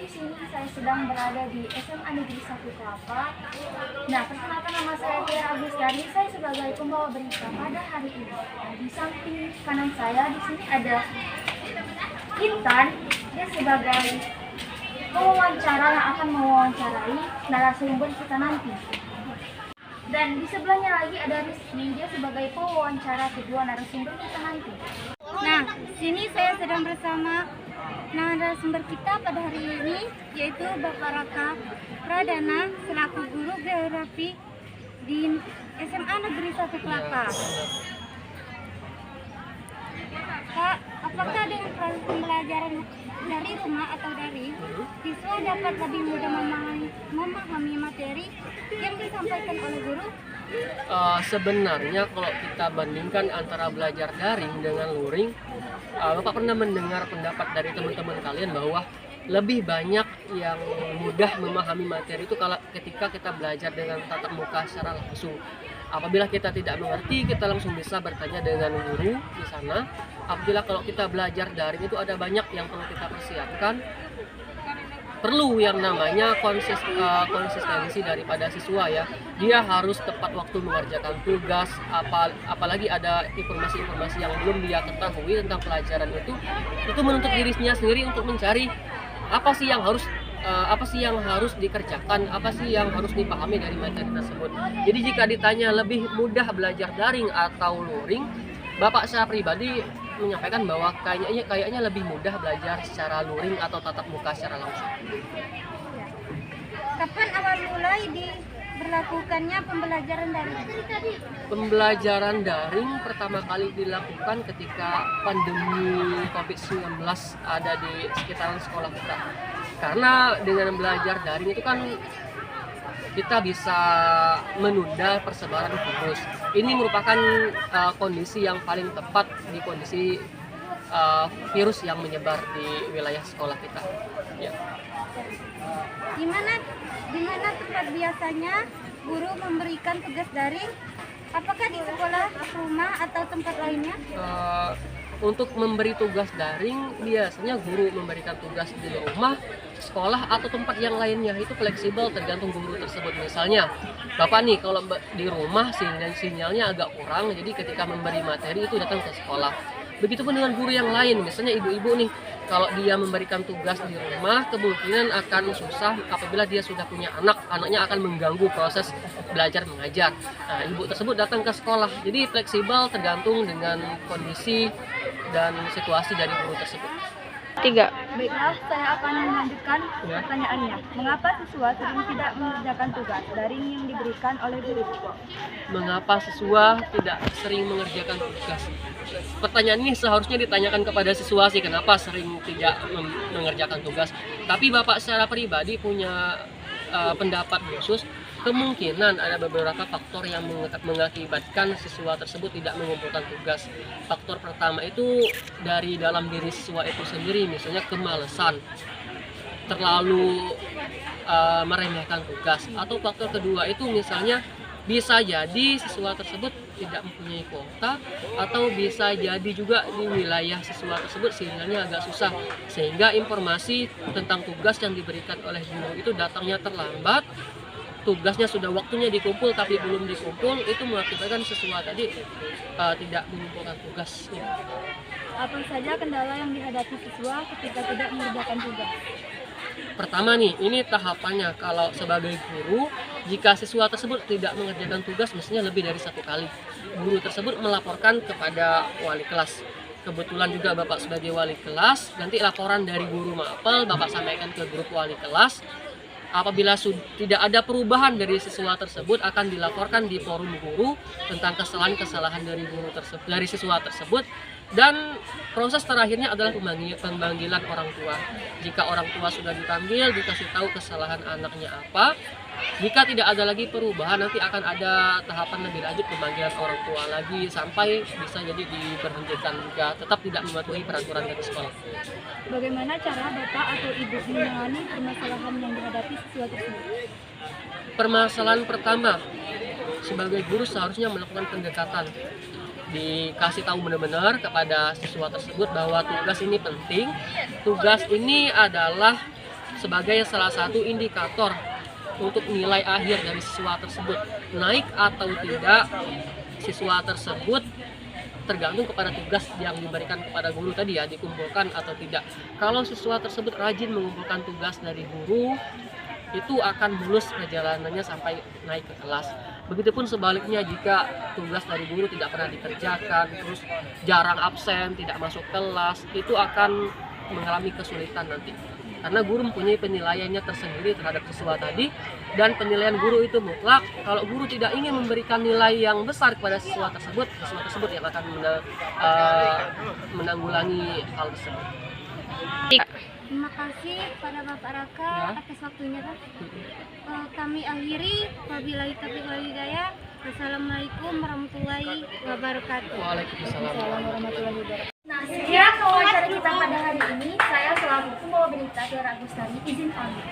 sini saya sedang berada di SMA Negeri 1 Kelapa. Nah, perkenalkan nama saya Tia Agustari. Saya sebagai pembawa berita pada hari ini. Nah, di samping kanan saya di sini ada Intan. Dia sebagai pewawancara yang akan mewawancarai narasumber kita nanti. Dan di sebelahnya lagi ada Rizky. Dia sebagai pewawancara kedua narasumber kita nanti. Nah, sini saya sedang bersama narasumber kita pada hari ini, yaitu Bapak Raka Pradana selaku guru geografi di SMA Negeri 1 Kelapa. Kak, apakah dengan proses pembelajaran dari rumah atau daring, siswa dapat lebih mudah memahami materi yang disampaikan oleh guru? Sebenarnya kalau kita bandingkan antara belajar daring dengan luring, Bapak pernah mendengar pendapat dari teman-teman kalian bahwa lebih banyak yang mudah memahami materi itu kalau ketika kita belajar dengan tatap muka secara langsung. Apabila kita tidak mengerti, kita langsung bisa bertanya dengan guru di sana. Apabila kalau kita belajar daring itu ada banyak yang perlu kita persiapkan. Perlu yang namanya konsistensi daripada siswa ya. Dia harus tepat waktu mengerjakan tugas, apalagi ada informasi-informasi yang belum dia ketahui tentang pelajaran itu menuntut dirinya sendiri untuk mencari apa sih yang harus dikerjakan, apa sih yang harus dipahami dari materi tersebut. Jadi jika ditanya lebih mudah belajar daring atau luring, Bapak secara pribadi menyampaikan bahwa kayaknya lebih mudah belajar secara luring atau tatap muka secara langsung. Kapan awal mulai diberlakukannya pembelajaran daring? Pembelajaran daring pertama kali dilakukan ketika pandemi COVID-19 ada di sekitaran sekolah kita. Karena dengan belajar daring itu kan kita bisa menunda persebaran virus. Ini merupakan kondisi yang paling tepat di kondisi virus yang menyebar di wilayah sekolah kita. Ya. Di mana tempat biasanya guru memberikan tugas daring? Apakah di sekolah, rumah, atau tempat lainnya? Untuk memberi tugas daring, biasanya guru memberikan tugas di rumah, sekolah, atau tempat yang lainnya. Itu fleksibel tergantung guru tersebut. Misalnya, Bapak nih kalau di rumah sinyalnya agak kurang, jadi ketika memberi materi itu datang ke sekolah. Begitupun dengan guru yang lain, misalnya ibu-ibu nih, kalau dia memberikan tugas di rumah, kemungkinan akan susah apabila dia sudah punya anaknya akan mengganggu proses belajar mengajar. Nah, ibu tersebut datang ke sekolah, jadi fleksibel tergantung dengan kondisi dan situasi dari guru tersebut. 3. Baiklah, saya akan melanjutkan pertanyaannya. Mengapa siswa sering tidak mengerjakan tugas daring yang diberikan oleh guru? Mengapa siswa tidak sering mengerjakan tugas? Pertanyaan ini seharusnya ditanyakan kepada siswa sih, kenapa sering tidak mengerjakan tugas. Tapi Bapak secara pribadi punya pendapat khusus. Kemungkinan ada beberapa faktor yang mengakibatkan siswa tersebut tidak mengumpulkan tugas. Faktor pertama itu dari dalam diri siswa itu sendiri, misalnya kemalasan, terlalu meremehkan tugas. Atau faktor kedua itu misalnya bisa jadi siswa tersebut tidak mempunyai kuota, atau bisa jadi juga di wilayah siswa tersebut sinyalnya agak susah, sehingga informasi tentang tugas yang diberikan oleh guru itu datangnya terlambat. Tugasnya sudah waktunya dikumpul tapi belum dikumpul, itu mengakibatkan siswa tadi tidak mengumpulkan tugasnya. Apa saja kendala yang dihadapi siswa ketika tidak mengerjakan tugas? Pertama nih, ini tahapannya. Kalau sebagai guru, jika siswa tersebut tidak mengerjakan tugas, mestinya lebih dari 1 kali. Guru tersebut melaporkan kepada wali kelas. Kebetulan juga Bapak sebagai wali kelas, nanti laporan dari guru mapel Bapak sampaikan ke grup wali kelas. Apabila tidak ada perubahan dari siswa tersebut, akan dilaporkan di forum guru tentang kesalahan-kesalahan dari siswa tersebut. Dan proses terakhirnya adalah pemanggilan orang tua. Jika orang tua sudah dipanggil, dikasih tahu kesalahan anaknya apa. Jika tidak ada lagi perubahan, nanti akan ada tahapan lebih lanjut, pemanggilan orang tua lagi, sampai bisa jadi diberhentikan jika tetap tidak mematuhi peraturan dari sekolah. Bagaimana cara Bapak atau Ibu menangani permasalahan yang dihadapi siswa tersebut? Permasalahan pertama, sebagai guru seharusnya melakukan pendekatan. Dikasih tahu benar-benar kepada siswa tersebut bahwa tugas ini penting. Tugas ini adalah sebagai salah satu indikator untuk nilai akhir dari siswa tersebut. Naik atau tidak siswa tersebut tergantung kepada tugas yang diberikan kepada guru tadi ya, dikumpulkan atau tidak. Kalau siswa tersebut rajin mengumpulkan tugas dari guru, itu akan mulus perjalanannya sampai naik ke kelas. Begitupun sebaliknya, jika tugas dari guru tidak pernah dikerjakan, terus jarang absen, tidak masuk kelas, itu akan mengalami kesulitan nanti. Karena guru mempunyai penilaiannya tersendiri terhadap siswa tadi, dan penilaian guru itu mutlak. Kalau guru tidak ingin memberikan nilai yang besar kepada siswa tersebut yang akan menanggulangi hal tersebut. Terima kasih pada Bapak Raka atas waktunya, Pak. Kami akhiri, wabillahi taufiq wal hidayah. Wassalamualaikum warahmatullahi wabarakatuh. Waalaikumsalam. Nah, sekian wawancara kita pada hari ini. Saya selaku pembawa berita Tiara Agustani izin pamit.